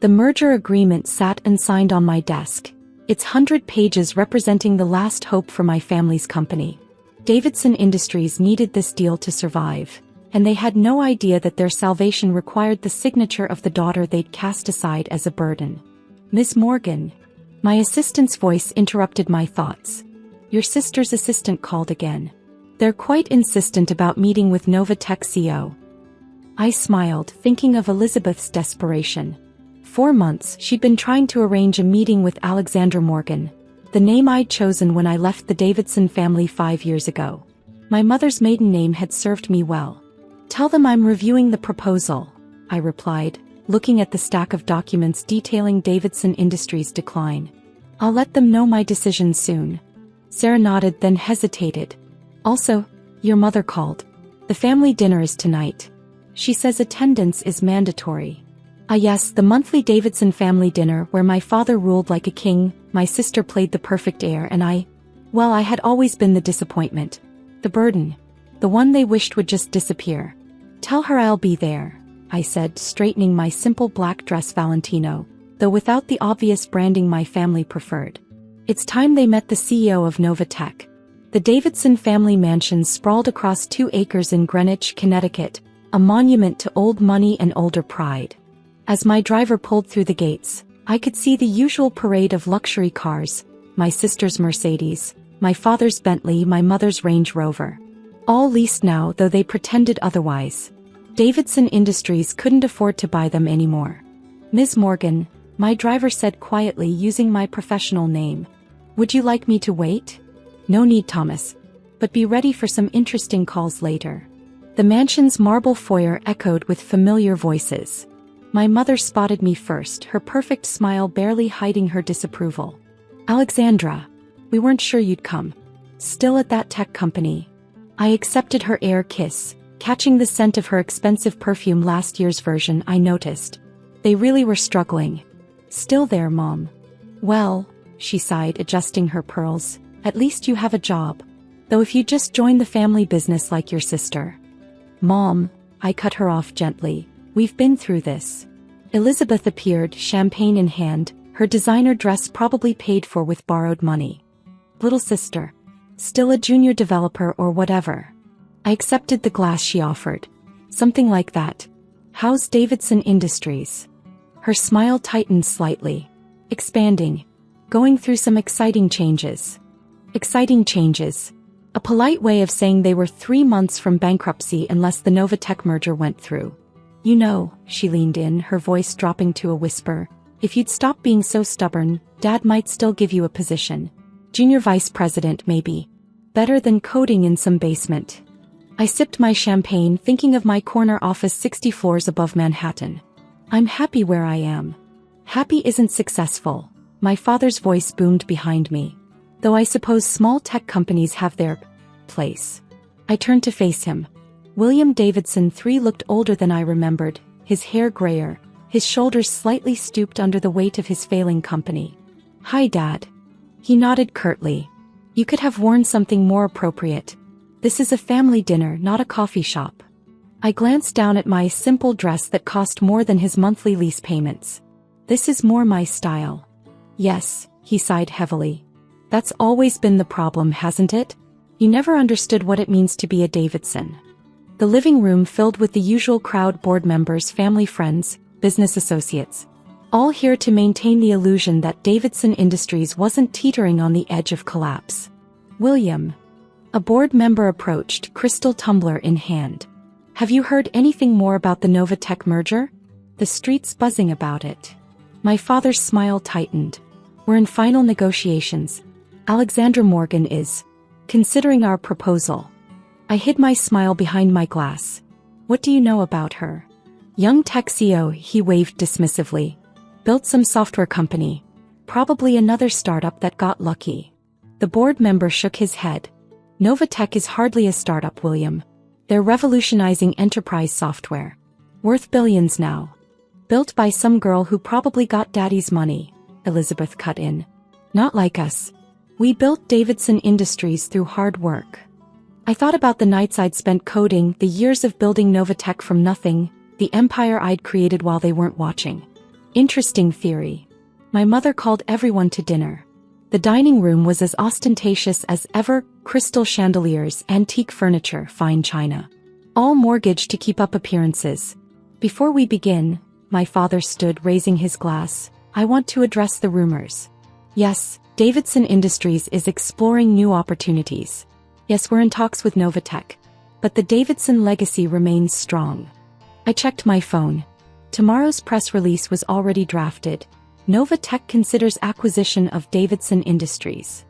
The merger agreement sat unsigned on my desk, its 100 pages representing the last hope for my family's company. Davidson Industries needed this deal to survive, and they had no idea that their salvation required the signature of the daughter they'd cast aside as a burden. "Miss Morgan." My assistant's voice interrupted my thoughts. "Your sister's assistant called again. They're quite insistent about meeting with Novatech CEO." I smiled, thinking of Elizabeth's desperation. 4 months she'd been trying to arrange a meeting with Alexandra Morgan, the name I'd chosen when I left the Davidson family 5 years ago. My mother's maiden name had served me well. "Tell them I'm reviewing the proposal," I replied, looking at the stack of documents detailing Davidson Industries' decline. "I'll let them know my decision soon." Sarah nodded, then hesitated. "Also, your mother called. The family dinner is tonight. She says attendance is mandatory." "Ah yes, the monthly Davidson family dinner where my father ruled like a king, my sister played the perfect heir, and I had always been the disappointment. The burden. The one they wished would just disappear." "Tell her I'll be there," I said, straightening my simple black dress Valentino, though without the obvious branding my family preferred. It's time they met the CEO of Novatech. The Davidson family mansion sprawled across 2 acres in Greenwich, Connecticut, a monument to old money and older pride. As my driver pulled through the gates, I could see the usual parade of luxury cars, my sister's Mercedes, my father's Bentley, my mother's Range Rover. All leased now, though they pretended otherwise. Davidson Industries couldn't afford to buy them anymore. "Ms. Morgan," my driver said quietly, using my professional name. "Would you like me to wait?" "No need, Thomas. But be ready for some interesting calls later." The mansion's marble foyer echoed with familiar voices. My mother spotted me first, her perfect smile barely hiding her disapproval. "Alexandra, we weren't sure you'd come. Still at that tech company?" I accepted her air kiss, catching the scent of her expensive perfume, last year's version. I noticed. They really were struggling. "Still there, Mom." "Well," she sighed, adjusting her pearls, "at least you have a job. Though if you just joined the family business like your sister." "Mom," I cut her off gently, "we've been through this." Elizabeth appeared, champagne in hand, her designer dress probably paid for with borrowed money. "Little sister. Still a junior developer or whatever." I accepted the glass she offered. "Something like that. How's Davidson Industries?" Her smile tightened slightly. "Expanding. Going through some exciting changes." Exciting changes. A polite way of saying they were 3 months from bankruptcy unless the Novatech merger went through. "You know," she leaned in, her voice dropping to a whisper, "if you'd stop being so stubborn, Dad might still give you a position. Junior vice president, maybe. Better than coding in some basement." I sipped my champagne, thinking of my corner office 60 floors above Manhattan. "I'm happy where I am." "Happy isn't successful," my father's voice boomed behind me. "Though I suppose small tech companies have their place." I turned to face him. William Davidson III looked older than I remembered, his hair grayer, his shoulders slightly stooped under the weight of his failing company. "Hi, Dad." He nodded curtly. "You could have worn something more appropriate. This is a family dinner, not a coffee shop." I glanced down at my simple dress that cost more than his monthly lease payments. "This is more my style." "Yes," he sighed heavily. "That's always been the problem, hasn't it? You never understood what it means to be a Davidson." The living room filled with the usual crowd: board members, family friends, business associates. All here to maintain the illusion that Davidson Industries wasn't teetering on the edge of collapse. "William." A board member approached, crystal tumbler in hand. "Have you heard anything more about the Novatech merger? The street's buzzing about it." My father's smile tightened. "We're in final negotiations. Alexandra Morgan is considering our proposal." I hid my smile behind my glass. "What do you know about her?" "Young tech CEO," he waved dismissively. "Built some software company. Probably another startup that got lucky." The board member shook his head. "Novatech is hardly a startup, William. They're revolutionizing enterprise software. Worth billions now. Built by some girl who probably got daddy's money," Elizabeth cut in. "Not like us. We built Davidson Industries through hard work." I thought about the nights I'd spent coding, the years of building Novatech from nothing, the empire I'd created while they weren't watching. Interesting theory. My mother called everyone to dinner. The dining room was as ostentatious as ever, crystal chandeliers, antique furniture, fine china. All mortgaged to keep up appearances. Before we begin, my father stood raising his glass. I want to address the rumors. Yes, Davidson Industries is exploring new opportunities. Yes, we're in talks with Novatech. But the Davidson legacy remains strong. I checked my phone. Tomorrow's press release was already drafted. Novatech considers acquisition of Davidson Industries.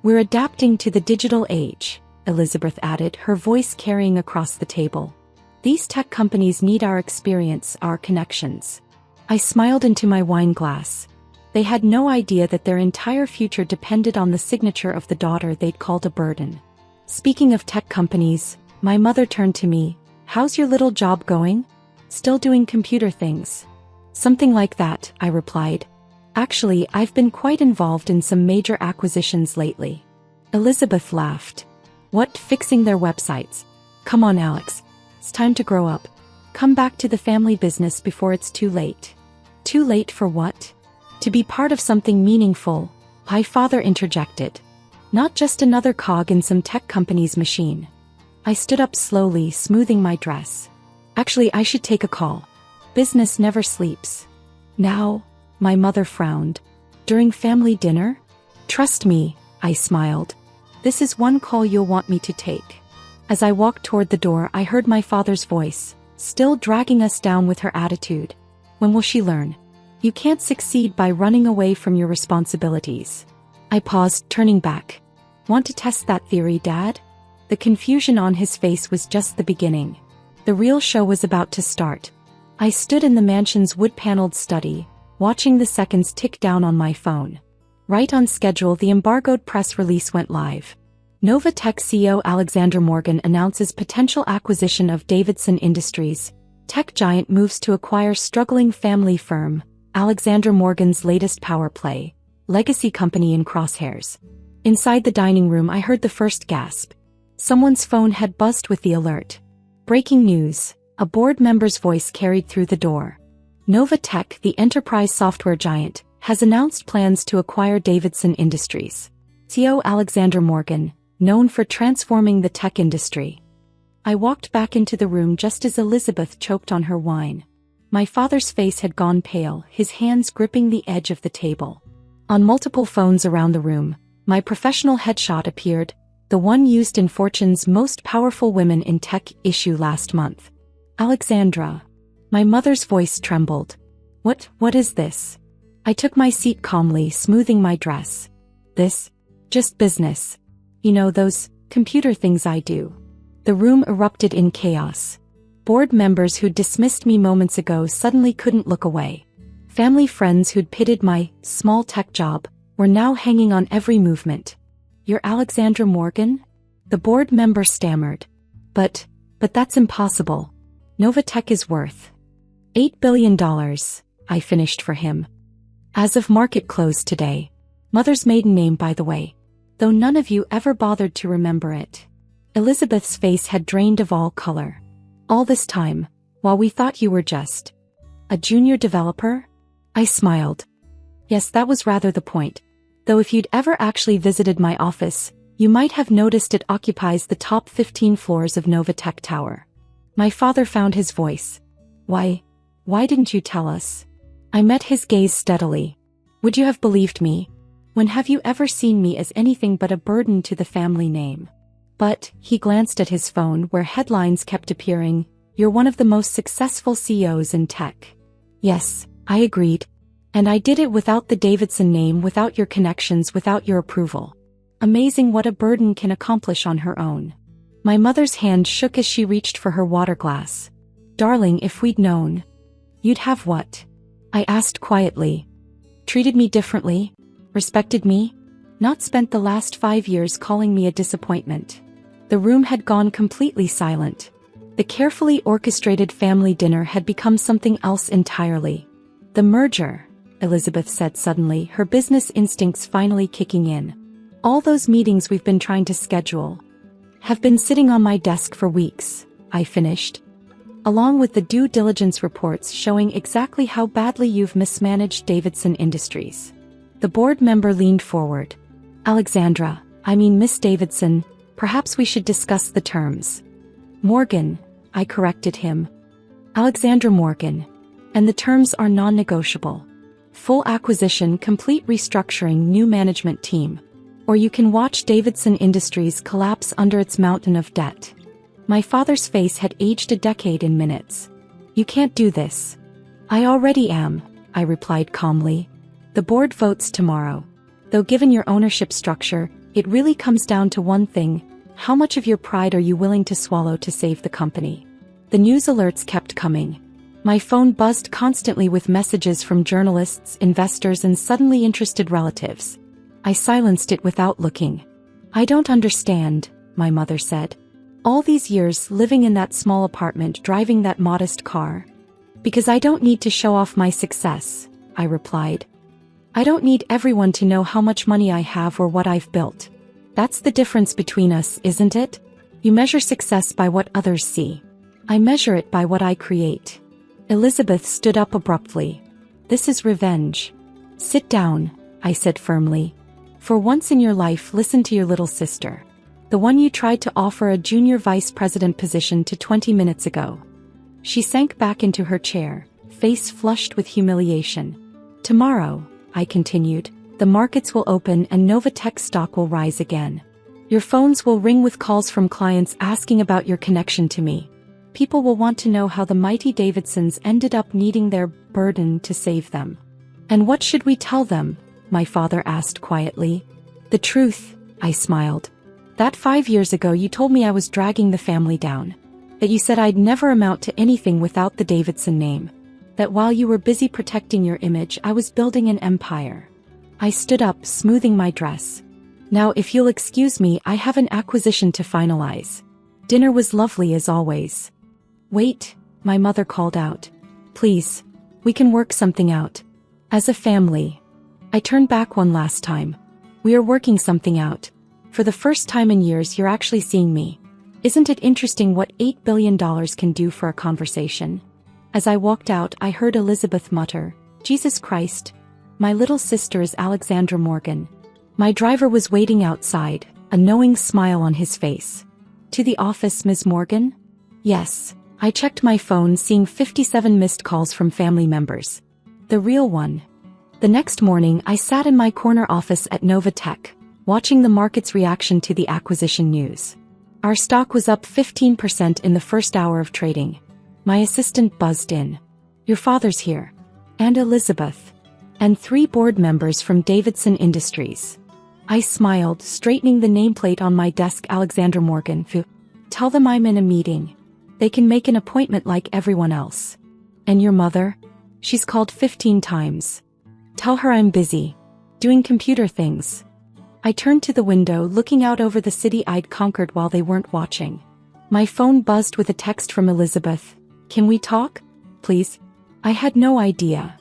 We're adapting to the digital age, Elizabeth added, her voice carrying across the table. These tech companies need our experience, our connections. I smiled into my wine glass. They had no idea that their entire future depended on the signature of the daughter they'd called a burden. Speaking of tech companies, my mother turned to me. How's your little job going? Still doing computer things? Something like that, I replied. Actually, I've been quite involved in some major acquisitions lately. Elizabeth laughed. What, fixing their websites? Come on, Alex. It's time to grow up. Come back to the family business before it's too late. Too late for what? To be part of something meaningful, my father interjected. Not just another cog in some tech company's machine. I stood up slowly, smoothing my dress. Actually, I should take a call. Business never sleeps. Now, my mother frowned. During family dinner? Trust me, I smiled. This is one call you'll want me to take. As I walked toward the door, I heard my father's voice, still dragging us down with her attitude. When will she learn? You can't succeed by running away from your responsibilities. I paused, turning back. Want to test that theory, Dad? The confusion on his face was just the beginning. The real show was about to start. I stood in the mansion's wood-paneled study, watching the seconds tick down on my phone. Right on schedule, the embargoed press release went live. Novatech CEO Alexander Morgan announces potential acquisition of Davidson Industries. Tech giant moves to acquire struggling family firm. Alexander Morgan's latest power play. Legacy company in crosshairs. Inside the dining room, I heard the first gasp. Someone's phone had buzzed with the alert. Breaking news. A board member's voice carried through the door. Novatech, the enterprise software giant, has announced plans to acquire Davidson Industries. CEO Alexander Morgan, known for transforming the tech industry. I walked back into the room just as Elizabeth choked on her wine. My father's face had gone pale, his hands gripping the edge of the table. On multiple phones around the room, my professional headshot appeared, the one used in Fortune's Most Powerful Women in Tech issue last month. Alexandra. My mother's voice trembled. What is this? I took my seat calmly, smoothing my dress. This? Just business. You know, those computer things I do. The room erupted in chaos. Board members who'd dismissed me moments ago suddenly couldn't look away. Family friends who'd pitted my small tech job were now hanging on every movement. You're Alexandra Morgan? The board member stammered. But that's impossible. Novatech is worth $8 billion, I finished for him. As of market close today. Mother's maiden name, by the way. Though none of you ever bothered to remember it. Elizabeth's face had drained of all color. All this time, while we thought you were just a junior developer? I smiled. Yes, that was rather the point. Though if you'd ever actually visited my office, you might have noticed it occupies the top 15 floors of Novatech Tower. My father found his voice. Why didn't you tell us? I met his gaze steadily. Would you have believed me? When have you ever seen me as anything but a burden to the family name? But, he glanced at his phone where headlines kept appearing, you're one of the most successful CEOs in tech. Yes, I agreed. And I did it without the Davidson name, without your connections, without your approval. Amazing what a burden can accomplish on her own. My mother's hand shook as she reached for her water glass. Darling, if we'd known. You'd have what? I asked quietly. Treated me differently? Respected me? Not spent the last 5 years calling me a disappointment. The room had gone completely silent. The carefully orchestrated family dinner had become something else entirely. The merger, Elizabeth said suddenly, her business instincts finally kicking in. All those meetings we've been trying to schedule have been sitting on my desk for weeks, I finished. along with the due diligence reports showing exactly how badly you've mismanaged Davidson Industries. The board member leaned forward. Miss Davidson, perhaps we should discuss the terms. Morgan, I corrected him. Alexandra Morgan. And the terms are non-negotiable. Full acquisition, complete restructuring, new management team. Or you can watch Davidson Industries collapse under its mountain of debt. My father's face had aged a decade in minutes. You can't do this. I already am, I replied calmly. The board votes tomorrow. Though given your ownership structure, it really comes down to one thing: how much of your pride are you willing to swallow to save the company? The news alerts kept coming. My phone buzzed constantly with messages from journalists, investors, and suddenly interested relatives. I silenced it without looking. I don't understand, my mother said. All these years living in that small apartment, driving that modest car. Because I don't need to show off my success, I replied. I don't need everyone to know how much money I have or what I've built. That's the difference between us, isn't it? You measure success by what others see. I measure it by what I create. Elizabeth stood up abruptly. This is revenge. Sit down, I said firmly. For once in your life, listen to your little sister. The one you tried to offer a junior vice president position to 20 minutes ago. She sank back into her chair, face flushed with humiliation. Tomorrow, I continued, the markets will open and Novatech stock will rise again. Your phones will ring with calls from clients asking about your connection to me. People will want to know how the mighty Davidsons ended up needing their burden to save them. And what should we tell them? My father asked quietly. The truth, I smiled. That 5 years ago you told me I was dragging the family down. That you said I'd never amount to anything without the Davidson name. That while you were busy protecting your image, I was building an empire. I stood up, smoothing my dress. Now if you'll excuse me, I have an acquisition to finalize. Dinner was lovely as always. Wait, my mother called out. Please, we can work something out. As a family. I turned back one last time. We are working something out. For the first time in years you're actually seeing me. Isn't it interesting what $8 billion can do for a conversation? As I walked out, I heard Elizabeth mutter, Jesus Christ. My little sister is Alexandra Morgan. My driver was waiting outside, a knowing smile on his face. To the office, Ms. Morgan? Yes. I checked my phone, seeing 57 missed calls from family members. The real one. The next morning, I sat in my corner office at Novatech, watching the market's reaction to the acquisition news. Our stock was up 15% in the first hour of trading. My assistant buzzed in. Your father's here. And Elizabeth. And 3 board members from Davidson Industries. I smiled, straightening the nameplate on my desk. Alexandra Morgan. Tell them I'm in a meeting. They can make an appointment like everyone else. And your mother? She's called 15 times. Tell her I'm busy. Doing computer things. I turned to the window, looking out over the city I'd conquered while they weren't watching. My phone buzzed with a text from Elizabeth. Can we talk? Please? I had no idea.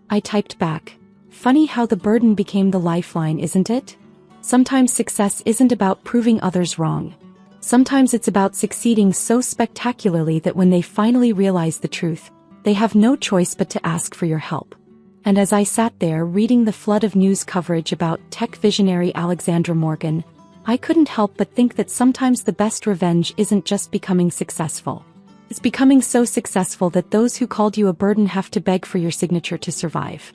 I typed back. Funny how the burden became the lifeline, isn't it? Sometimes success isn't about proving others wrong. Sometimes it's about succeeding so spectacularly that when they finally realize the truth, they have no choice but to ask for your help. And as I sat there reading the flood of news coverage about tech visionary Alexandra Morgan, I couldn't help but think that sometimes the best revenge isn't just becoming successful. It's becoming so successful that those who called you a burden have to beg for your signature to survive.